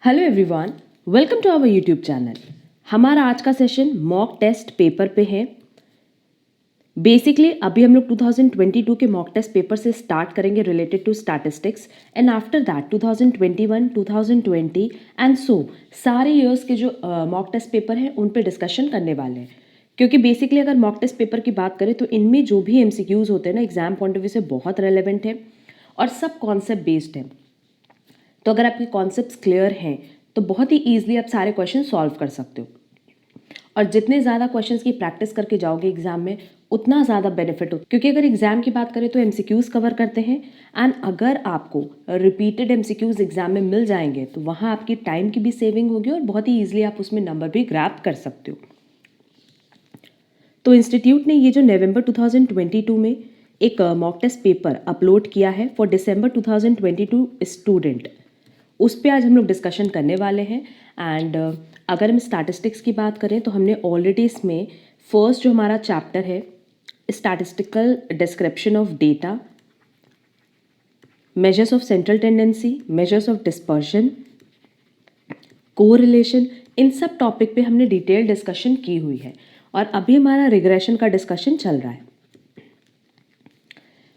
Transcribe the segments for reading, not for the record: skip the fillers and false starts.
Hello everyone, welcome to our YouTube channel. हमारा आज का सेशन मॉक टेस्ट पेपर पे है। बेसिकली अभी हम लोग 2022 के मॉक टेस्ट पेपर से स्टार्ट करेंगे related to statistics and after that 2021, 2020 and so सारे ईयर्स के जो मॉक टेस्ट पेपर हैं उन पे डिस्कशन करने वाले हैं। क्योंकि बेसिकली अगर मॉक टेस्ट पेपर की बात करें तो इनमें जो भी एमसीक्यूज होते हैं ना एग्जाम पॉइंट ऑफ व्यू से बहुत रेलेवेंट है और सब कॉन्सेप्ट बेस्ड है। तो अगर आपके कॉन्सेप्ट्स क्लियर हैं तो बहुत ही ईजिली आप सारे क्वेश्चन सॉल्व कर सकते हो और जितने ज़्यादा क्वेश्चंस की प्रैक्टिस करके जाओगे एग्जाम में उतना ज़्यादा बेनिफिट हो। क्योंकि अगर एग्जाम की बात करें तो एमसीक्यूज़ कवर करते हैं एंड अगर आपको रिपीटेड एमसीक्यूज़ एग्जाम में मिल जाएंगे तो वहाँ आपकी टाइम की भी सेविंग होगी और बहुत ही ईजिली आप उसमें नंबर भी ग्रैब कर सकते हो। तो इंस्टीट्यूट ने ये जो नवंबर 2022 में एक मॉक टेस्ट पेपर अपलोड किया है फॉर दिसंबर 2022 स्टूडेंट, उस पर आज हम लोग डिस्कशन करने वाले हैं। एंड अगर हम स्टैटिस्टिक्स की बात करें तो हमने ऑलरेडी इसमें फर्स्ट जो हमारा चैप्टर है statistical description of data, measures of central tendency, measures of dispersion, correlation, इन सब टॉपिक पे हमने डिटेल डिस्कशन की हुई है और अभी हमारा रिग्रेशन का डिस्कशन चल रहा है।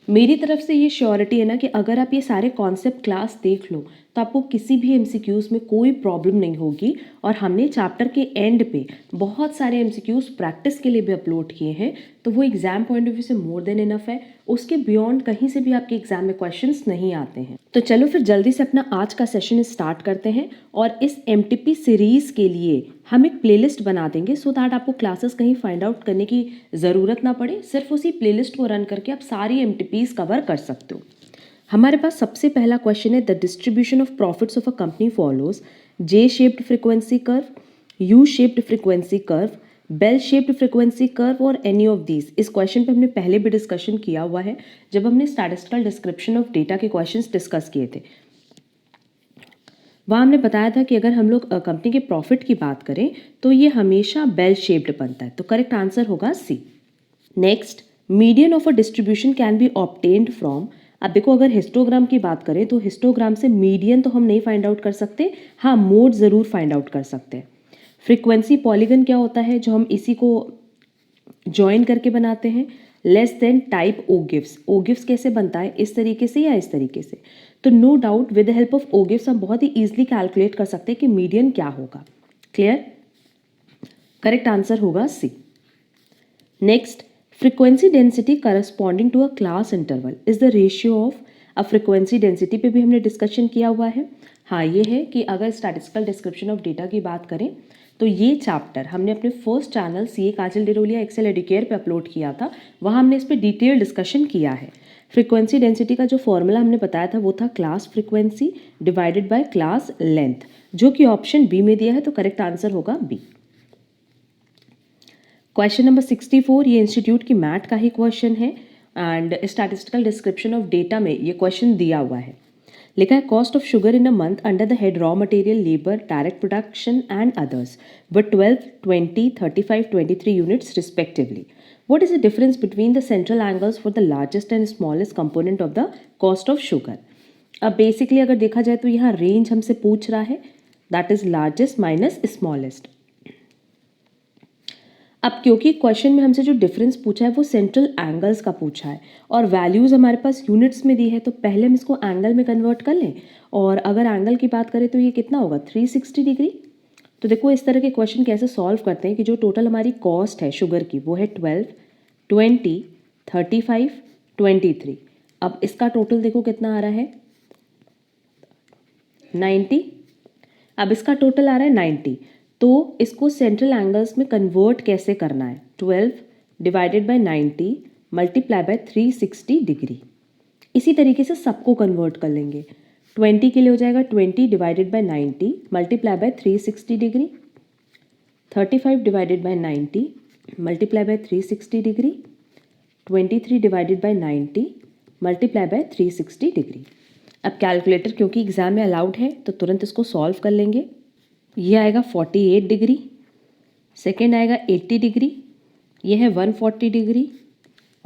मेरी तरफ से ये श्योरिटी है ना कि अगर आप ये सारे कॉन्सेप्ट क्लास देख लो तो आपको किसी भी एमसीक्यूज़ में कोई प्रॉब्लम नहीं होगी। और हमने चैप्टर के एंड पे बहुत सारे एमसीक्यूज़ प्रैक्टिस के लिए भी अपलोड किए हैं, तो वो एग्जाम पॉइंट ऑफ व्यू से मोर देन इनफ है। उसके बियॉन्ड कहीं से भी आपके एग्जाम में क्वेश्चंस नहीं आते हैं। तो चलो फिर जल्दी से अपना आज का सेशन स्टार्ट करते हैं और इस एमटीपी सीरीज़ के लिए हम एक प्लेलिस्ट बना देंगे सो दैट आपको क्लासेस कहीं फाइंड आउट करने की ज़रूरत ना पड़े। सिर्फ उसी प्लेलिस्ट को रन करके आप सारी एमटीपीज कवर कर सकते हो। हमारे पास सबसे पहला क्वेश्चन है the distribution of profits of a company follows J shaped frequency curve, U shaped frequency curve, bell shaped frequency curve और एनी ऑफ दीज। इस क्वेश्चन पे हमने पहले भी डिस्कशन किया हुआ है जब हमने स्टैटिस्टिकल डिस्क्रिप्शन ऑफ डेटा के क्वेश्चंस डिस्कस किए थे। वहाँ हमने बताया था कि अगर हम लोग कंपनी के प्रॉफिट की बात करें तो ये हमेशा बेल शेप्ड बनता है, तो करेक्ट आंसर होगा C. Next, median of a distribution can be obtained from. अब देखो अगर हिस्टोग्राम की बात करें तो हिस्टोग्राम से मीडियन तो हम नहीं फाइंड आउट कर सकते, हाँ मोड ज़रूर फाइंड आउट कर सकते हैं। फ्रीक्वेंसी पॉलीगन क्या होता है जो हम इसी को ज्वाइन करके बनाते हैं, less than type ogives. Ogives कैसे बनता है, इस तरीके से या इस तरीके से। तो no doubt with the help of ogives हम बहुत ही ईजिली कैलकुलेट कर सकते हैं कि मीडियन क्या होगा। क्लियर, करेक्ट आंसर होगा C. Next, frequency density corresponding to a class interval is the ratio of a frequency density पे भी हमने डिस्कशन किया हुआ है। हाँ ये है कि अगर स्टैटिस्टिकल डिस्क्रिप्शन ऑफ डेटा की बात करें तो ये चैप्टर हमने अपने फर्स्ट चैनल सीए काजल डिरोलिया एक्सेल एडुकेयर पे अपलोड किया था, वहाँ हमने इस पर डिटेल डिस्कशन किया है। फ्रीक्वेंसी डेंसिटी का जो फॉर्मूला हमने बताया था वो था class frequency divided by class length, जो कि ऑप्शन बी में दिया है, तो करेक्ट आंसर होगा बी। क्वेश्चन नंबर 64, ये इंस्टीट्यूट की मैथ का ही क्वेश्चन है and statistical description of data में ये क्वेश्चन दिया हुआ है। लिखा है cost of sugar in a month under the head raw material, labour, direct production and others व 12, 20, 35, 23 units respectively. What is the difference between the central angles for the largest and smallest component of the cost of sugar? अब basically अगर देखा जाए तो यहाँ range हमसे पूछ रहा है, that is largest minus smallest. अब क्योंकि क्वेश्चन में हमसे जो डिफरेंस पूछा है वो सेंट्रल एंगल्स का पूछा है और वैल्यूज़ हमारे पास यूनिट्स में दी है, तो पहले हम इसको एंगल में कन्वर्ट कर लें। और अगर एंगल की बात करें तो ये कितना होगा 360 डिग्री। तो देखो इस तरह के क्वेश्चन कैसे सॉल्व करते हैं कि जो टोटल हमारी कॉस्ट है शुगर की वो है 12, 20, 35, 23। अब इसका टोटल देखो कितना आ रहा है 90। अब इसका टोटल आ रहा है 90, तो इसको सेंट्रल एंगल्स में कन्वर्ट कैसे करना है, 12 divided by 90 multiply by 360 degree. इसी तरीके से सबको कन्वर्ट कर लेंगे। 20 के लिए हो जाएगा 20 divided bye 90 multiply by 360 degree, 35 divided by 90 multiply by 360 degree, 23 divided by 90 multiply by 360 degree. अब कैलकुलेटर क्योंकि एग्जाम में अलाउड है तो तुरंत इसको सॉल्व कर लेंगे। ये आएगा 48 डिग्री, सेकेंड आएगा 80 डिग्री, ये है 140 डिग्री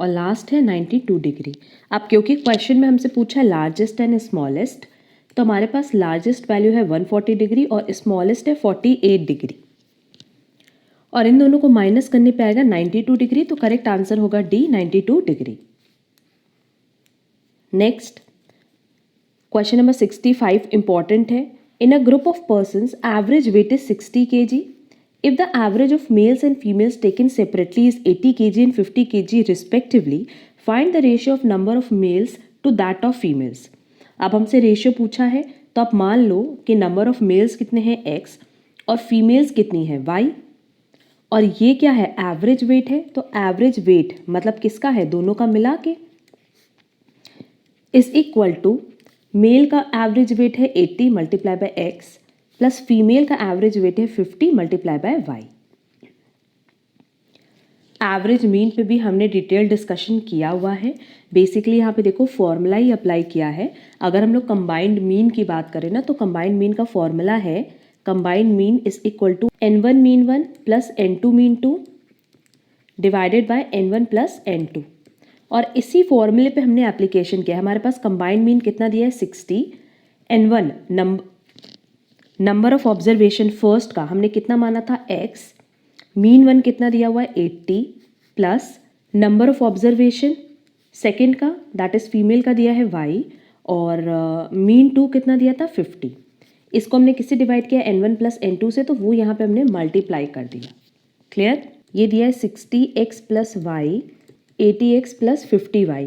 और लास्ट है 92 डिग्री। अब क्योंकि क्वेश्चन में हमसे पूछा है लार्जेस्ट एंड स्मॉलेस्ट, तो हमारे पास लार्जेस्ट वैल्यू है 140 डिग्री और स्मॉलेस्ट है 48 डिग्री, और इन दोनों को माइनस करने पे आएगा 92 डिग्री। तो करेक्ट आंसर होगा डी, 92 डिग्री। नेक्स्ट क्वेश्चन नंबर 65 इंपॉर्टेंट है। In a group of persons average weight is 60 kg. If the average of males and females taken separately is 80 kg and 50 kg respectively, find the ratio of number of males to that of females. अब हमसे ratio पूछा है, तो आप मान लो कि number of males कितने हैं x और फीमेल्स कितनी है y, और ये क्या है, एवरेज वेट है। तो एवरेज वेट मतलब किसका है, दोनों का मिला के, इज इक्वल टू मेल का एवरेज वेट है 80 multiply by x plus female का एवरेज वेट है 50 multiply by y. Average mean पे भी हमने डिटेल डिस्कशन किया हुआ है। बेसिकली यहाँ पे देखो फॉर्मूला ही अप्लाई किया है। अगर हम लोग कंबाइंड मीन की बात करें ना, तो कंबाइंड मीन का फॉर्मूला है combined mean is equal to n1 mean 1 plus n2 mean 2 divided by n1 plus n2, और इसी फॉर्मूले पे हमने एप्लीकेशन किया। हमारे पास कंबाइंड मीन कितना दिया है 60, n1 number of observation first का हमने कितना माना था x, मीन 1 कितना दिया हुआ है 80 plus number of observation second का दैट इज फीमेल का दिया है y, और मीन 2 कितना दिया था 50। इसको हमने किससे डिवाइड किया n1 प्लस n2 से, तो वो यहाँ पे हमने मल्टीप्लाई कर दिया। क्लियर, ये दिया है 60x plus Y 80x plus 50y,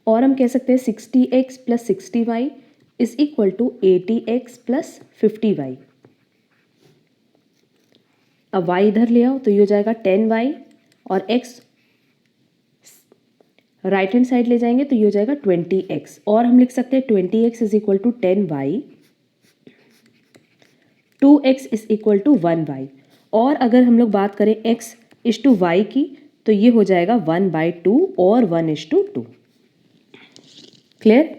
और हम कह सकते हैं 60x plus 60y is equal to 80x plus 50y। अब y इधर ले आओ तो ये हो जाएगा 10y, और x राइट हैंड साइड ले जाएंगे तो ये हो जाएगा 20x, और हम लिख सकते हैं 20x is equal to 10y, 2x is equal to 1y, और अगर हम लोग बात करें x इज टू y की, तो ये हो जाएगा 1/2 और 1:2। क्लियर,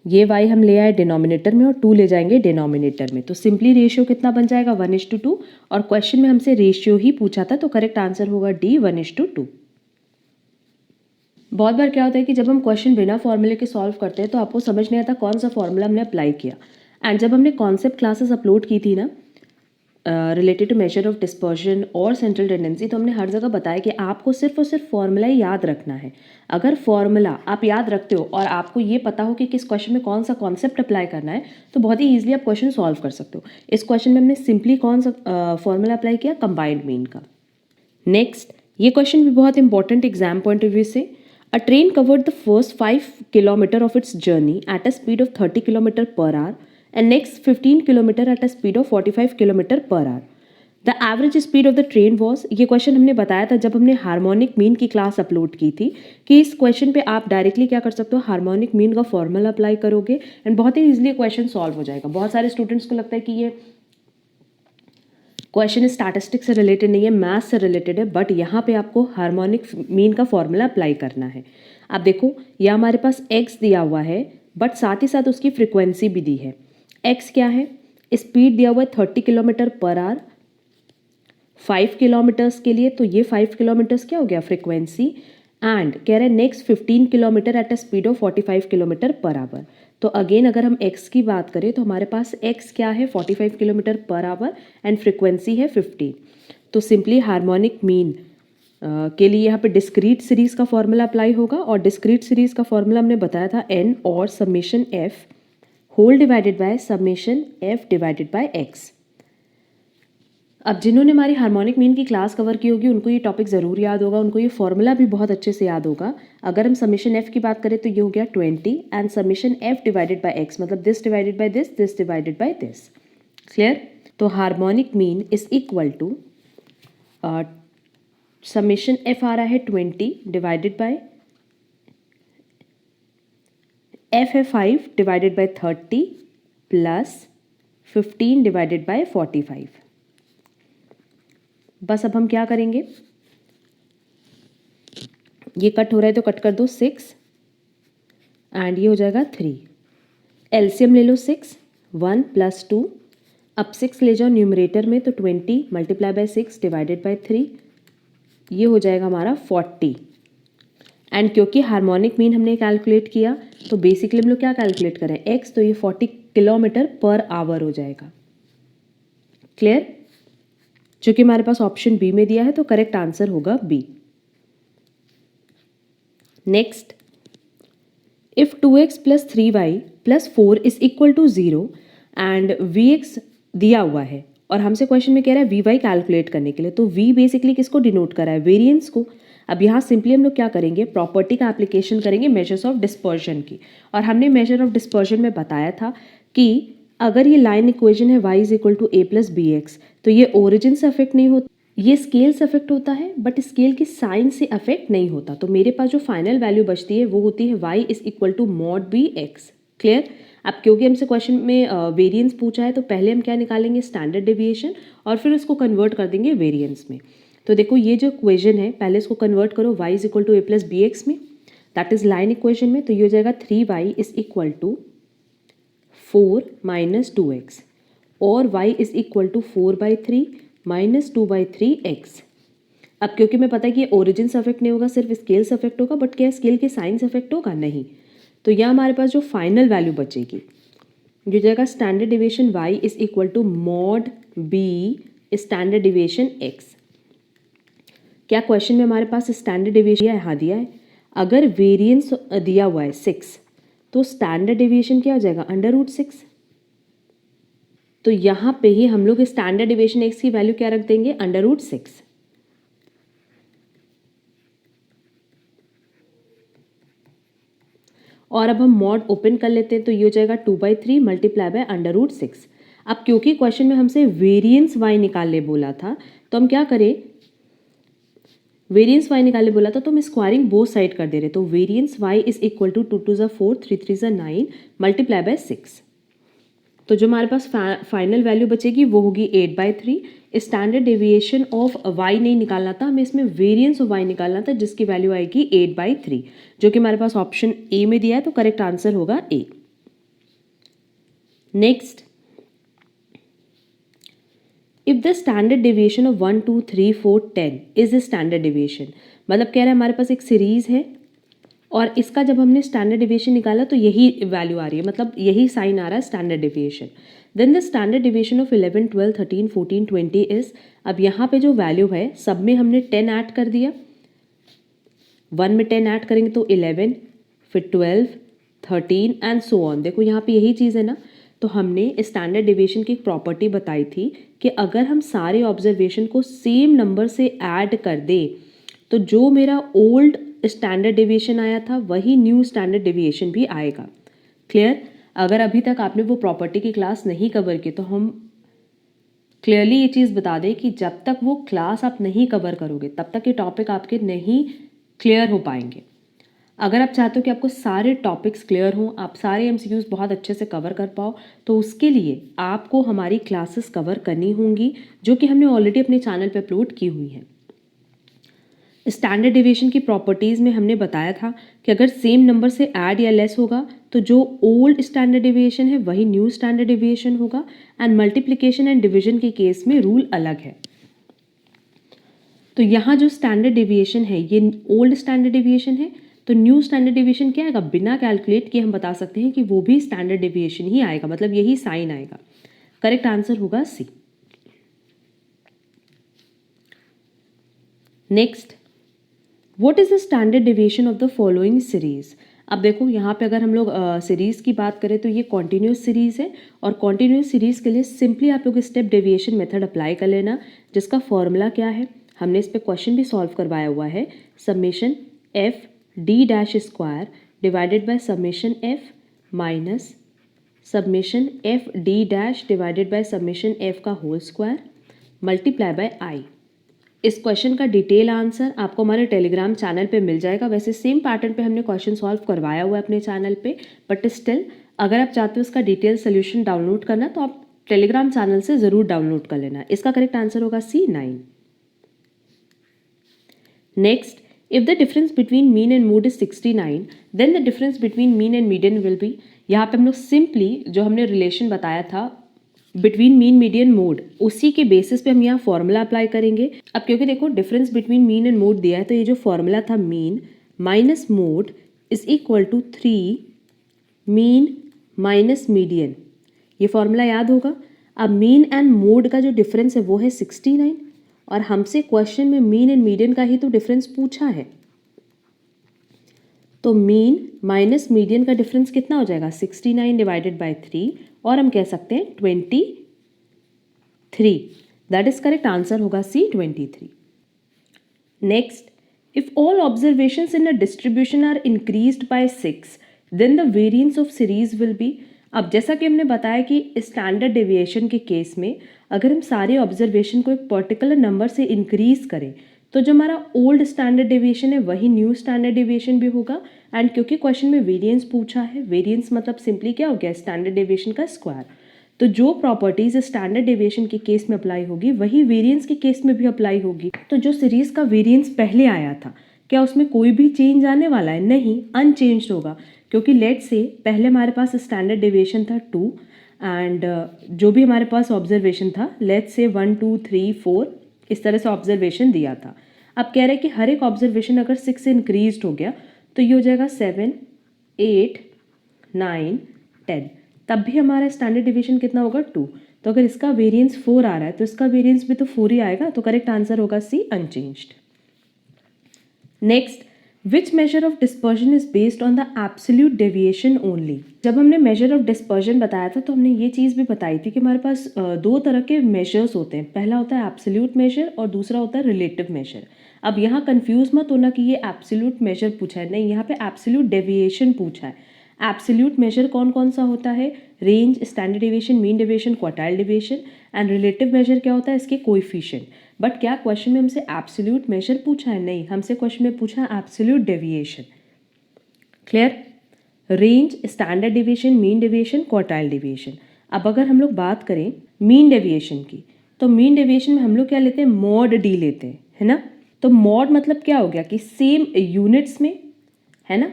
ये y हम ले आए डिनोमिनेटर में और 2 ले जाएंगे डिनोमिनेटर में, तो सिंपली रेशियो कितना बन जाएगा 1:2, और क्वेश्चन में हमसे रेशियो ही पूछा था, तो करेक्ट आंसर होगा डी 1:2। बहुत बार क्या होता है कि जब हम क्वेश्चन बिना फॉर्मूले के सॉल्व करते हैं तो आपको समझ नहीं आता कौन सा फॉर्मूला हमने अप्लाई किया। एंड जब हमने कॉन्सेप्ट क्लासेस अपलोड की थी ना related to measure of dispersion और सेंट्रल टेंडेंसी, तो हमने हर जगह बताया कि आपको सिर्फ और सिर्फ फॉर्मूला ही याद रखना है। अगर फॉर्मूला आप याद रखते हो और आपको ये पता हो कि किस क्वेश्चन में कौन सा कॉन्सेप्ट अप्लाई करना है, तो बहुत ही ईजिली आप क्वेश्चन सॉल्व कर सकते हो। इस क्वेश्चन में हमने सिंपली कौन सा फॉर्मूला अप्लाई किया, कंबाइंड मीन का। नेक्स्ट, ये क्वेश्चन भी बहुत important exam point of view से। A train covered the first 5 kilometers of its journey at a speed of 30 kilometers per hour and next 15 kilometers at a speed of 45 kilometers per hour. The average speed of the train was, ये question हमने बताया था जब हमने harmonic mean की class upload की थी, कि इस क्वेश्चन पे आप डायरेक्टली क्या कर सकते हो, हार्मोनिक मीन का फॉर्मूला अप्लाई करोगे एंड बहुत ही ईजिली क्वेश्चन सॉल्व हो जाएगा। बहुत सारे स्टूडेंट्स को लगता है कि ये क्वेश्चन स्टैटिस्टिक्स से रिलेटेड नहीं है, मैथ्स से रिलेटेड है, बट यहाँ पे आपको हार्मोनिक मीन का फॉर्मूला अप्लाई करना है। आप देखो यह हमारे पास x दिया हुआ है, बट साथ ही साथ उसकी फ्रिक्वेंसी भी दी है। x क्या है, स्पीड दिया हुआ है 30 किलोमीटर पर आवर 5 किलोमीटर्स के लिए, तो ये 5 किलोमीटर्स क्या हो गया फ्रिक्वेंसी, एंड कह रहे हैं next 15 kilometre at a speed of 45 kilometre per hour. तो अगेन अगर हम x की बात करें तो हमारे पास x क्या है 45 kilometre per hour and frequency है 15। तो सिंपली हार्मोनिक मीन के लिए यहाँ पे डिस्क्रीट सीरीज का फॉर्मूला अप्लाई होगा, और डिस्क्रीट सीरीज का फॉर्मूला हमने बताया था n और summation f whole divided by summation f divided by x। अब जिन्होंने हमारी हार्मोनिक मीन की क्लास कवर की होगी उनको ये टॉपिक ज़रूर याद होगा, उनको ये फॉर्मूला भी बहुत अच्छे से याद होगा। अगर हम समेशन f की बात करें तो ये हो गया 20 and summation f divided by x, मतलब this divided by this, this divided by this. Clear, तो harmonic mean is equal to summation f आ रहा है 20 डिवाइडेड बाय f है 5 divided by 30 plus 15 divided by 45। बस अब हम क्या करेंगे, ये कट हो रहा है तो कट कर दो 6 एंड ये हो जाएगा 3। एलसीएम ले लो 6, 1 प्लस 2, अब 6 ले जाओ न्यूमरेटर में तो 20 मल्टीप्लाई बाय 6 डिवाइडेड बाय 3, ये हो जाएगा हमारा 40 एंड क्योंकि हार्मोनिक मीन हमने कैलकुलेट किया तो बेसिकली हम लोग क्या कैलकुलेट करें x, तो ये 40 किलोमीटर पर आवर हो जाएगा। क्लियर? जो कि हमारे पास ऑप्शन बी में दिया है तो करेक्ट आंसर होगा B. Next, if 2x plus 3y plus 4 is equal to 0 and vx दिया हुआ है और हमसे क्वेश्चन में कह रहा है vy कैलकुलेट करने के लिए, तो v बेसिकली किसको डिनोट करा है, वेरिएंस को। अब यहाँ सिंपली हम लोग क्या करेंगे, प्रॉपर्टी का एप्लीकेशन करेंगे मेजर्स ऑफ डिस्पर्शन की। और हमने मेजर ऑफ डिस्पर्शन में बताया था कि अगर ये लाइन इक्वेशन है y is equal to a plus b x, तो ये ओरिजिन से अफेक्ट नहीं होता, ये स्केल से अफेक्ट होता है बट स्केल की साइन से अफेक्ट नहीं होता। तो मेरे पास जो फाइनल वैल्यू बचती है वो होती है y is equal to mod b x. Clear? अब क्योंकि हमसे क्वेश्चन में वेरिएंस पूछा है तो पहले हम क्या निकालेंगे, स्टैंडर्ड डेविएशन, और फिर उसको कन्वर्ट कर देंगे वेरिएंस में। तो देखो ये जो इक्वेशन है पहले इसको कन्वर्ट करो y is equal to a plus b x में, दैट इज लाइन इक्वेशन में, तो ये हो जाएगा 3y is equal to 4 minus 2x, और y is equal to 4/3 minus 2/3 x। अब क्योंकि मैं पता है कि ये ओरिजिन से अफेक्ट नहीं होगा, सिर्फ स्केल से अफेक्ट होगा, बट क्या स्केल के साइन से अफेक्ट होगा, नहीं। तो यहाँ हमारे पास जो फाइनल वैल्यू बचेगी जो जाएगा standard deviation y is equal to mod b standard deviation x। क्या क्वेश्चन में हमारे पास स्टैंडर्ड डिविएशन यहाँ दिया है, अगर वेरिएंस दिया हुआ है 6 तो स्टैंडर्ड डिविएशन क्या हो जाएगा, √6। तो यहाँ पे ही हम लोग स्टैंडर्ड डिविएशन x की वैल्यू क्या रख देंगे, √6। और अब हम मॉड ओपन कर लेते हैं तो ये हो जाएगा 2/3 मल्टीप्लाई बाय √6। अब क्योंकि क्वेश्चन में हमसे वेरिएंस y निकालने बोला था तो हम क्या करें, वेरिएंस y निकालने बोला था तो हम स्क्वायरिंग बोथ साइड कर दे रहे, तो variance y is equal to 2 2 ज़ा 4 3 3 ज़ा 9 मल्टीप्लाई बाय 6। तो जो हमारे पास फाइनल वैल्यू बचेगी वो होगी 8/3। स्टैंडर्ड डेविएशन ऑफ y नहीं निकालना था, हमें इसमें वेरिएंस ऑफ y निकालना था जिसकी वैल्यू आएगी 8/3, जो कि हमारे पास ऑप्शन ए में दिया है, तो करेक्ट आंसर होगा A. Next, if the standard deviation of 1 2 3 4 10 is the standard deviation, मतलब कह रहा है हमारे पास एक सीरीज है और इसका जब हमने स्टैंडर्ड डेविएशन निकाला तो यही वैल्यू आ रही है, मतलब यही साइन आ रहा है standard deviation. Then the standard deviation of 11 12 13 14 20 is, अब यहाँ पे जो वैल्यू है सब में हमने 10 ऐड कर दिया, 1 में 10 ऐड करेंगे तो 11, फिर 12 13 एंड सो ऑन। देखो यहाँ पे यही चीज़ है ना, तो हमने स्टैंडर्ड डेविएशन की एक प्रॉपर्टी बताई थी कि अगर हम सारे ऑब्जर्वेशन को सेम नंबर से ऐड कर दें तो जो मेरा ओल्ड स्टैंडर्ड डेविएशन आया था वही न्यू स्टैंडर्ड डेविएशन भी आएगा। क्लियर? अगर अभी तक आपने वो प्रॉपर्टी की क्लास नहीं कवर की तो हम क्लियरली ये चीज़ बता दें कि जब तक वो क्लास आप नहीं कवर करोगे तब तक ये टॉपिक आपके नहीं क्लियर हो पाएंगे। अगर आप चाहते हो कि आपको सारे टॉपिक्स क्लियर हों, आप सारे एमसीक्यूज बहुत अच्छे से कवर कर पाओ, तो उसके लिए आपको हमारी क्लासेस कवर करनी होंगी जो कि हमने ऑलरेडी अपने चैनल पे अपलोड की हुई हैं। स्टैंडर्ड डेविएशन की प्रॉपर्टीज़ में हमने बताया था कि अगर सेम नंबर से ऐड या लेस होगा तो जो ओल्ड स्टैंडर्ड डेविएशन है वही न्यू स्टैंडर्ड डेविएशन होगा, एंड मल्टीप्लिकेशन एंड डिवीजन के केस में रूल अलग है। तो यहाँ जो स्टैंडर्ड डेविएशन है ये ओल्ड स्टैंडर्ड डेविएशन है, तो न्यू स्टैंडर्ड डेविएशन क्या आएगा, बिना कैलकुलेट किए हम बता सकते हैं कि वो भी स्टैंडर्ड डेविएशन ही आएगा, मतलब यही साइन आएगा। करेक्ट आंसर होगा C. Next, what is the standard deviation of the following series. अब देखो यहाँ पे अगर हम लोग सीरीज़ की बात करें तो ये कॉन्टिन्यूस सीरीज़ है, और कॉन्टिन्यूस सीरीज़ के लिए सिंपली आप लोग स्टेप डेविएशन मेथड अप्लाई कर लेना, जिसका फॉर्मूला क्या है, हमने इस पर क्वेश्चन भी सॉल्व करवाया हुआ है, summation F D dash square divided by summation F minus summation F D dash divided by summation F का होल स्क्वायर मल्टीप्लाई बाय आई। इस क्वेश्चन का डिटेल आंसर आपको हमारे टेलीग्राम चैनल पे मिल जाएगा। वैसे सेम पैटर्न पे हमने क्वेश्चन सॉल्व करवाया हुआ है अपने चैनल पे, बट स्टिल अगर आप चाहते हो उसका डिटेल सोल्यूशन डाउनलोड करना तो आप टेलीग्राम चैनल से ज़रूर डाउनलोड कर लेना। इसका करेक्ट आंसर होगा C9। Next, if the difference between mean and mode is 69 then the difference between mean and median will be. यहाँ पे हम लोग सिंपली जो हमने रिलेशन बताया था बिटवीन मीन मीडियन मोड, उसी के बेसिस पे हम यहाँ फॉर्मूला अप्लाई करेंगे। अब क्योंकि देखो difference between mean and mode दिया है तो ये जो फॉर्मूला था mean minus mode is equal to 3 mean minus median. ये फॉर्मूला याद होगा। अब मीन एंड मोड का जो डिफरेंस है वो है 69 और हमसे क्वेश्चन में मीन एंड मीडियन का ही तो डिफरेंस पूछा है। तो मीन माइनस मीडियन का डिफरेंस कितना हो जाएगा 69 डिवाइडेड बाय 3 और हम कह सकते हैं 23। दैट इज करेक्ट आंसर होगा सी 23। Next, if all observations in a distribution are increased by 6 then the variance of series will be। अब जैसा कि हमने बताया कि स्टैंडर्ड डेविएशन के केस में अगर हम सारे ऑब्जर्वेशन को एक पर्टिकुलर नंबर से इंक्रीज करें तो जो हमारा ओल्ड स्टैंडर्ड डेविएशन है वही न्यू स्टैंडर्ड डेविएशन भी होगा। एंड क्योंकि क्वेश्चन में वेरिएंस पूछा है, वेरिएंस मतलब सिंपली क्या हो गया स्टैंडर्ड डेविएशन का स्क्वायर। तो जो प्रॉपर्टीज स्टैंडर्ड डेविएशन के केस में अप्लाई होगी वही वेरिएंस के केस में भी अप्लाई होगी। तो जो सीरीज का वेरिएंस पहले आया था क्या उसमें कोई भी चेंज आने वाला है? नहीं, अनचेंज्ड होगा। क्योंकि लेट से पहले हमारे पास स्टैंडर्ड डेविएशन था 2 एंड जो भी हमारे पास ऑब्जर्वेशन था लेट से 1 2 3 4 इस तरह से ऑब्जर्वेशन दिया था। अब कह रहे हैं कि हर एक ऑब्जर्वेशन अगर 6 से इंक्रीज हो गया तो ये हो जाएगा 7 8 9 10। तब भी हमारा स्टैंडर्ड डेविएशन कितना होगा 2। तो अगर इसका वेरिएंस 4 आ रहा है तो इसका वेरिएंस भी तो 4 ही आएगा। तो करेक्ट आंसर होगा C unchanged. Next, which measure of dispersion is based on the absolute deviation only. जब हमने मेजर ऑफ डिस्पर्जन बताया था तो हमने ये चीज़ भी बताई थी कि हमारे पास दो तरह के मेजर्स होते हैं। पहला होता है एब्सोल्यूट मेजर और दूसरा होता है रिलेटिव मेजर। अब यहाँ कंफ्यूज मत होना कि ये एब्सोल्यूट मेजर पूछा है, नहीं, यहाँ पे एब्सोल्यूट डेविएशन पूछा है। एब्सोल्यूट मेजर कौन कौन सा होता है? Range, standard deviation, mean deviation, quartile deviation. And relative major क्या होता है? इसके कोएफिशिएंट। बट क्या क्वेश्चन में हमसे एब्सोल्यूट मेजर पूछा है? नहीं, हमसे क्वेश्चन में पूछा है absolute deviation. Clear? Range, standard deviation, mean deviation, quartile deviation. अब अगर हम लोग बात करें मीन डेविएशन की तो मीन डेविएशन में हम लोग क्या लेते हैं? मॉड डी लेते हैं, है ना। तो मॉड मतलब क्या हो गया कि सेम यूनिट्स में, है ना,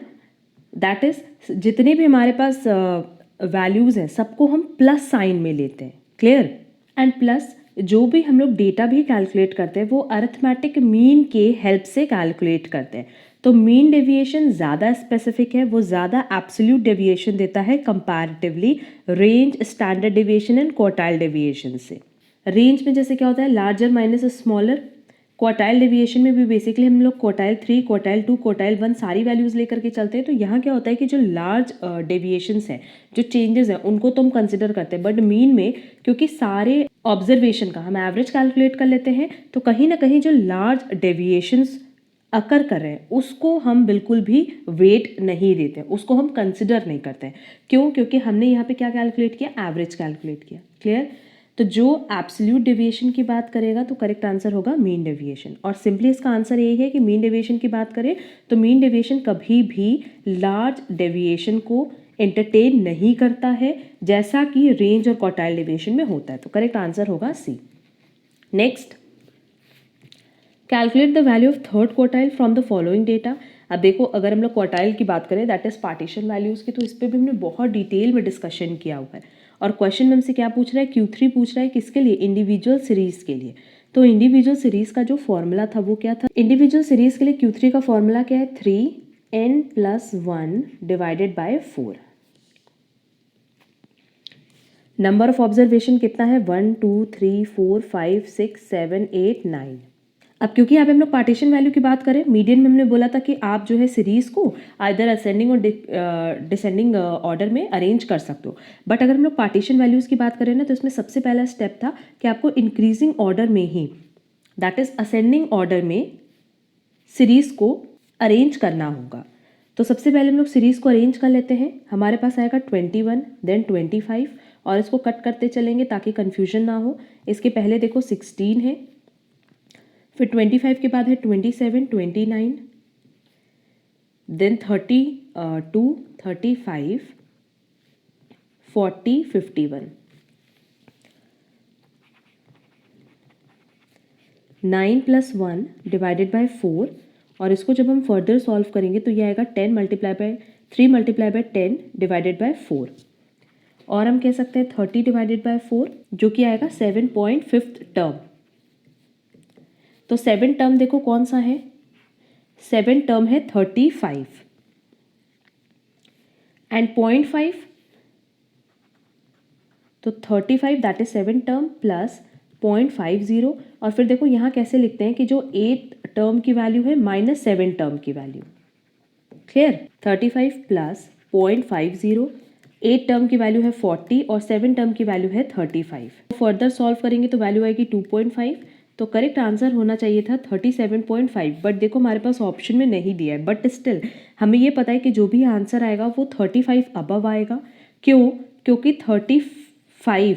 दैट इज जितने भी हमारे पास वैल्यूज़ हैं सबको हम प्लस साइन में लेते हैं। क्लियर? एंड प्लस जो भी हम लोग डेटा भी कैलकुलेट करते हैं वो अरिथमेटिक मीन के हेल्प से कैलकुलेट करते हैं। तो मीन डेविएशन ज़्यादा स्पेसिफिक है, वो ज़्यादा एब्सोल्यूट डेविएशन देता है comparatively range, standard deviation and quartile deviation से। रेंज में जैसे क्या होता है larger minus smaller. Quartile deviation में भी बेसिकली हम लोग क्वार्टाइल 3, क्वार्टाइल 2, क्वार्टाइल 1 सारी वैल्यूज़ लेकर के चलते हैं। तो यहाँ क्या होता है कि जो लार्ज डेविएशंस हैं, जो चेंजेस हैं, उनको तो हम कंसिडर करते हैं। बट मीन में क्योंकि सारे ऑब्जर्वेशन का हम एवरेज कैलकुलेट कर लेते हैं तो कहीं ना कहीं जो लार्ज डेविएशंस अकर कर रहे हैं उसको हम बिल्कुल भी वेट नहीं देते, उसको हम कंसिडर नहीं करते हैं। क्यों? क्योंकि हमने यहाँ पे क्या कैलकुलेट किया? एवरेज कैलकुलेट किया। क्लियर? तो जो एब्सोल्यूट डेविएशन की बात करेगा तो करेक्ट आंसर होगा मीन डेविएशन। और सिंपली इसका आंसर यही है कि मीन डेविएशन की बात करें तो मीन डेविएशन कभी भी लार्ज डेविएशन को एंटरटेन नहीं करता है जैसा कि रेंज और क्वार्टाइल डेविएशन में होता है। तो करेक्ट आंसर होगा C. Next, calculate the value of third quartile from the following data. अब देखो अगर हम लोग क्वार्टाइल की बात करें दैट इज पार्टीशन वैल्यूज़ की, तो इस पर भी हमने बहुत डिटेल में डिस्कशन किया हुआ है। और क्वेश्चन में हमसे क्या पूछ रहा है? Q3 पूछ रहा है, किसके लिए? इंडिविजुअल सीरीज के लिए। तो इंडिविजुअल सीरीज का जो फॉर्मूला था वो क्या था? इंडिविजुअल सीरीज के लिए Q3 का फॉर्मूला क्या है? 3n+1 divided by 4। Number of observation कितना है? 1 2 3 4 5 6 7 8 9। अब क्योंकि यहाँ पे हम लोग पार्टीशन वैल्यू की बात करें, मीडियन में हमने बोला था कि आप जो है सीरीज को आइदर असेंडिंग और डिसेंडिंग ऑर्डर में अरेंज कर सकते हो। बट अगर हम लोग पार्टीशन वैल्यूज़ की बात करें ना तो इसमें सबसे पहला स्टेप था कि आपको इंक्रीजिंग ऑर्डर में ही, दैट इज असेंडिंग ऑर्डर में सीरीज को अरेंज करना होगा। तो सबसे पहले हम लोग सीरीज को अरेंज कर लेते हैं। हमारे पास आएगा 21 देन 25 और इसको कट करते चलेंगे ताकि कन्फ्यूजन ना हो। इसके पहले देखो 16 है, फिर 25 के बाद है 27 29 देन 32 35 40 51। 9+1 डिवाइडेड बाय 4 और इसको जब हम फर्दर सॉल्व करेंगे तो ये आएगा 3 मल्टीप्लाई बाय 10 डिवाइडेड बाय 4 और हम कह सकते हैं 30 डिवाइडेड बाय 4 जो कि आएगा 7.5 टर्म। तो 7 टर्म देखो कौन सा है? 7 टर्म है 35 एंड 0.5, तो 35 दैट इज 7 टर्म प्लस 0.50, और फिर देखो यहाँ कैसे लिखते हैं कि जो 8 टर्म की वैल्यू है माइनस 7 टर्म की वैल्यू। क्लियर? 35 प्लस 0.50, 8 टर्म की वैल्यू है 40 और 7 टर्म की वैल्यू है 35। फर्दर सॉल्व करेंगे तो वैल्यू आएगी 2.5, तो करेक्ट आंसर होना चाहिए था 37.5, बट देखो हमारे पास ऑप्शन में नहीं दिया है, बट स्टिल हमें ये पता है कि जो भी आंसर आएगा वो 35 अबव आएगा। क्यों? क्योंकि 35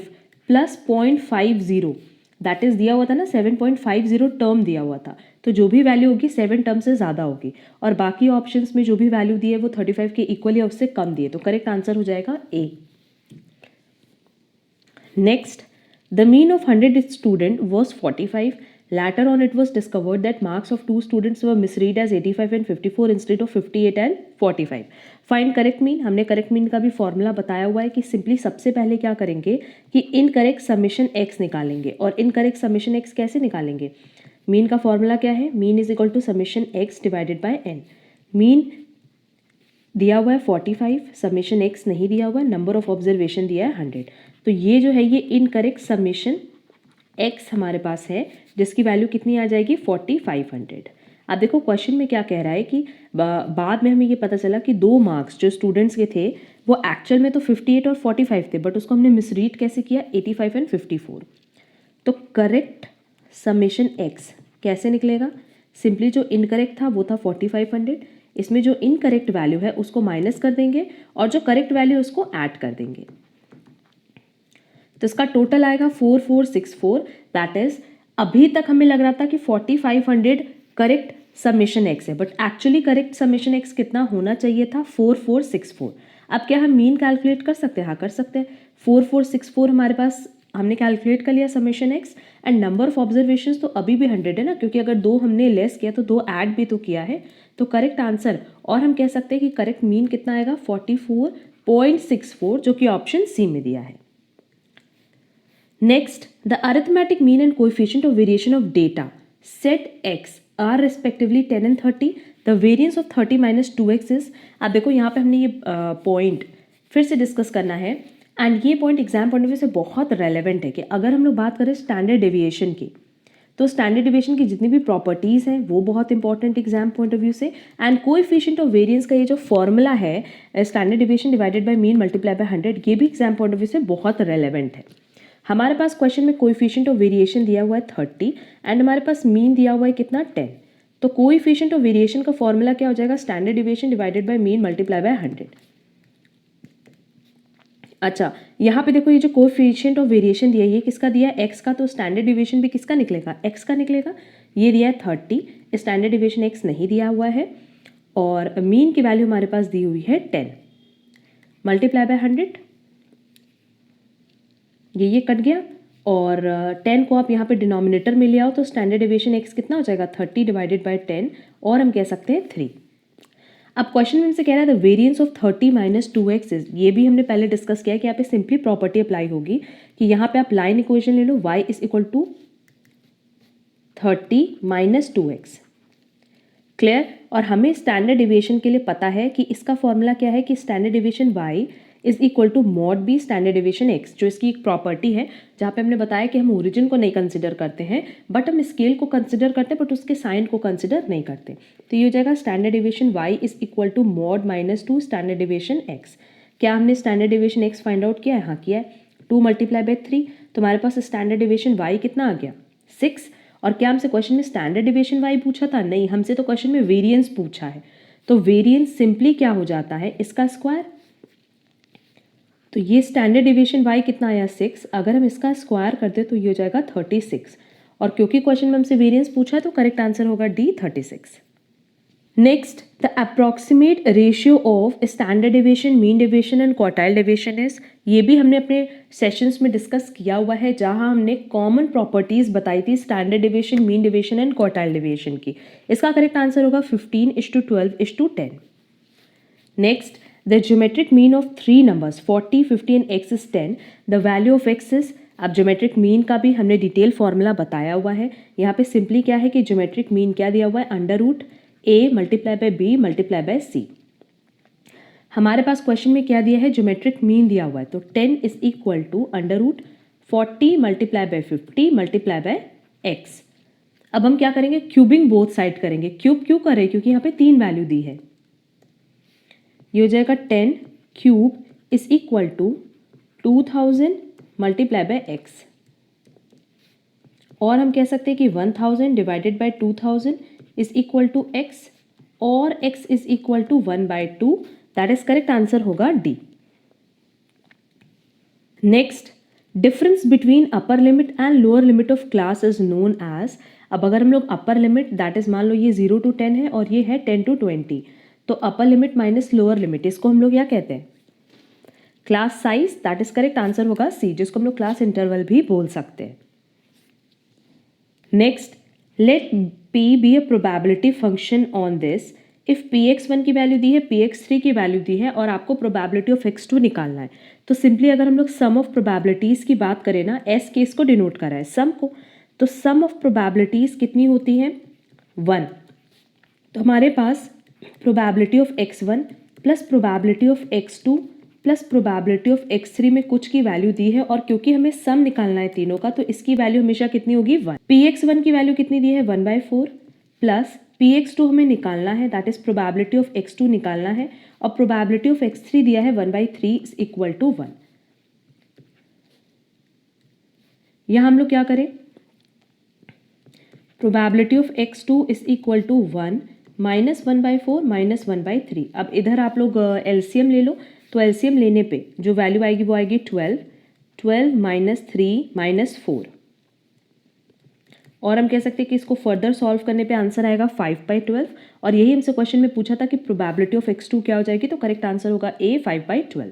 प्लस 0.50 दैट इज दिया हुआ था ना, 7.50 टर्म दिया हुआ था, तो जो भी वैल्यू होगी 7 टर्म से ज़्यादा होगी, और बाकी ऑप्शंस में जो भी वैल्यू दी है वो 35 के इक्वल या उससे कम दिए, तो करेक्ट आंसर हो जाएगा A. Next, the mean of 100 student was 45. Later on it was discovered that marks of 2 students were misread as 85 and 54 instead of 58 and 45. Find correct mean. हमने करेक्ट मीन का भी formula बताया हुआ है कि simply सबसे पहले क्या करेंगे कि इनकरेक्ट समेशन एक्स निकालेंगे, और इनकरेक्ट समेशन एक्स कैसे निकालेंगे? मीन का फॉर्मूला क्या है? Mean is equal to summation x divided by n. Mean दिया हुआ है 45, समेशन एक्स नहीं दिया हुआ है, नंबर ऑफ ऑब्जर्वेशन दिया है 100, तो ये जो है ये इनकरेक्ट समेशन एक्स हमारे पास है, जिसकी वैल्यू कितनी आ जाएगी 4500। अब देखो क्वेश्चन में क्या कह रहा है कि बाद में हमें ये पता चला कि 2 मार्क्स जो स्टूडेंट्स के थे वो एक्चुअल में तो 58 और 45 थे, बट उसको हमने मिसरीड कैसे किया? 85 एंड 54। तो करेक्ट समेशन एक्स कैसे निकलेगा? सिंपली जो इनकरेक्ट था वो था 4500, इसमें जो इनकरेक्ट वैल्यू है उसको माइनस कर देंगे और जो करेक्ट वैल्यू है उसको ऐड कर देंगे, तो इसका टोटल आएगा 4464। दैट इज अभी तक हमें लग रहा था कि 4500 करेक्ट समेशन एक्स है, but actually correct summation x कितना होना चाहिए था? 4464। अब क्या हम मीन कैलकुलेट कर सकते हैं? हाँ कर सकते हैं। 4464 हमारे पास हमने कैलकुलेट कर लिया summation x, and number of observations तो अभी भी 100 है ना, क्योंकि अगर 2 हमने लेस किया तो 2 ऐड भी तो किया है, तो करेक्ट आंसर, और हम कह सकते हैं कि करेक्ट मीन कितना आएगा? 44.64, जो कि ऑप्शन सी में दिया है। Next, the arithmetic mean and coefficient of variation of data set x are respectively 10 and 30. The variance of 30 minus 2x is, अब देखो यहाँ पे हमने ये पॉइंट फिर से डिस्कस करना है, एंड ये point exam point of view से बहुत रेलेवेंट है कि अगर हम लोग बात करें स्टैंडर्ड डेविएशन की, तो स्टैंडर्ड डेविएशन की जितनी भी प्रॉपर्टीज़ हैं वो बहुत important exam point of view से, एंड कोएफिशिएंट ऑफ वेरिएंस का ये जो फॉर्मूला है standard deviation divided by mean multiply by 100, ये भी एग्जाम पॉइंट ऑफ व्यू से बहुत रेलेवेंट है। हमारे पास क्वेश्चन में कोएफिशिएंट ऑफ वेरिएशन दिया हुआ है 30 एंड हमारे पास मीन दिया हुआ है कितना? 10, तो कोएफिशिएंट ऑफ वेरिएशन का फॉर्मूला क्या हो जाएगा? Standard deviation divided by mean multiply by 100। अच्छा, यहाँ पे देखो ये जो कोएफिशिएंट ऑफ वेरिएशन दिया है ये किसका दिया है? एक्स का, तो स्टैंडर्ड डेविएशन भी किसका निकलेगा? एक्स का निकलेगा। ये दिया है 30, स्टैंडर्ड डेविएशन एक्स नहीं दिया हुआ है, और मीन की वैल्यू हमारे पास दी हुई है 10 मल्टीप्लाई बाय 100, ये कट गया, और 10 को आप यहाँ पे डिनोमिनेटर में ले आओ तो स्टैंडर्ड डेविएशन एक्स कितना हो जाएगा? 30 डिवाइडेड बाय 10, और हम कह सकते हैं 3। अब क्वेश्चन में से कह रहा है the variance of 30 minus 2x is, ये भी हमने पहले डिस्कस किया है कि यहाँ पे सिंपली प्रॉपर्टी अप्लाई होगी कि यहाँ पे आप लाइन इक्वेशन ले लो y is equal to 30 minus 2x। Clear? और हमें स्टैंडर्ड डेविएशन के लिए पता है कि इसका फॉर्मूला क्या है कि standard deviation y is equal to mod b standard deviation x, जो इसकी एक प्रॉपर्टी है जहाँ पे हमने बताया कि हम ओरिजिन को नहीं कंसिडर करते हैं, बट हम स्केल को कंसिडर करते हैं, बट उसके साइन को कंसिडर नहीं करते। तो ये हो जाएगा standard deviation y is equal to mod minus 2 standard deviation x। क्या हमने standard deviation x find out किया है? हाँ किया है। 2 मल्टीप्लाई बाय 3, तो हमारे पास स्टैंडर्ड डेविएशन y कितना आ गया? 6। और क्या हमसे क्वेश्चन में स्टैंडर्ड डेविएशन y पूछा था? नहीं, हमसे तो क्वेश्चन में वेरिएंस पूछा है, तो वेरिएंस सिंपली क्या हो जाता है? इसका स्क्वायर। तो ये स्टैंडर्ड डेविएशन y कितना आया? 6, अगर हम इसका स्क्वायर करते तो ये हो जाएगा 36, और क्योंकि क्वेश्चन में हमसे वेरिएंस पूछा है तो करेक्ट आंसर होगा D 36। Next, the approximate ratio of standard deviation, mean deviation and quartile deviation is, ये भी हमने अपने सेशंस में डिस्कस किया हुआ है जहां हमने कॉमन प्रॉपर्टीज बताई थी standard deviation, mean deviation and quartile deviation की। इसका करेक्ट आंसर होगा 15:12:10। Next, the geometric mean of 3 numbers 40, 50 and x is 10. The value of x is, अब ज्योमेट्रिक मीन का भी हमने डिटेल फॉर्मूला बताया हुआ है। यहाँ पे सिंपली क्या है कि ज्योमेट्रिक मीन क्या दिया हुआ है? Under root A multiply by B multiply by C. हमारे पास क्वेश्चन में क्या दिया है, ज्योमेट्रिक मीन दिया हुआ है, तो 10 is equal to √40 multiply by 50 multiply by x. अब हम क्या करेंगे, क्यूबिंग बोथ साइड करेंगे। क्यूब क्यों करें, क्योंकि यहाँ पे 3 वैल्यू दी है। ये हो जाएगा 10 cube is equal to 2000 multiply by x, और हम कह सकते हैं कि 1000 divided by 2000 is equal to x, और x is equal to 1/2। That is correct answer होगा D. Next, difference between upper limit and lower limit of class is known as. अब अगर हम लोग अपर लिमिट दैट इज मान लो ये 0 to 10 है और ये है 10 to 20, तो upper limit minus lower limit, इसको हम लोग क्या कहते हैं, class size. That is correct answer होगा सी, जिसको हम लोग क्लास इंटरवल भी बोल सकते हैं। Next, let p be a probability function on this if px1 की वैल्यू दी है, px3 की वैल्यू दी है, और आपको प्रोबेबिलिटी ऑफ x2 निकालना है। तो सिंपली अगर हम लोग सम ऑफ प्रोबेबिलिटीज की बात करें ना, एस के इसको डिनोट करा है सम को, तो सम ऑफ प्रोबेबिलिटीज कितनी होती है, 1। तो हमारे पास probability of x1 plus probability of x2 plus probability of x3 में कुछ की वैल्यू दी है, और क्योंकि हमें सम निकालना है तीनों का, तो इसकी वैल्यू हमेशा कितनी होगी, 1। px1 की वैल्यू कितनी दी है, 1/4 प्लस px2 हमें निकालना है, that is probability of x2 निकालना है, और प्रोबेबिलिटी ऑफ x3 दिया है 1/3 इज इक्वल टू 1। यहां हम लोग क्या करें, probability of x2 is equal to 1 minus 1/4 minus 1/3। अब इधर आप लोग एलसीएम ले लो, तो एलसीएम लेने पे जो वैल्यू आएगी वो आएगी 12 माइनस 3 माइनस 4, और हम कह सकते हैं कि इसको फर्दर सॉल्व करने पे आंसर आएगा 5/12, और यही हमसे क्वेश्चन में पूछा था कि प्रोबेबिलिटी ऑफ x2 क्या हो जाएगी, तो करेक्ट आंसर होगा ए 5/12।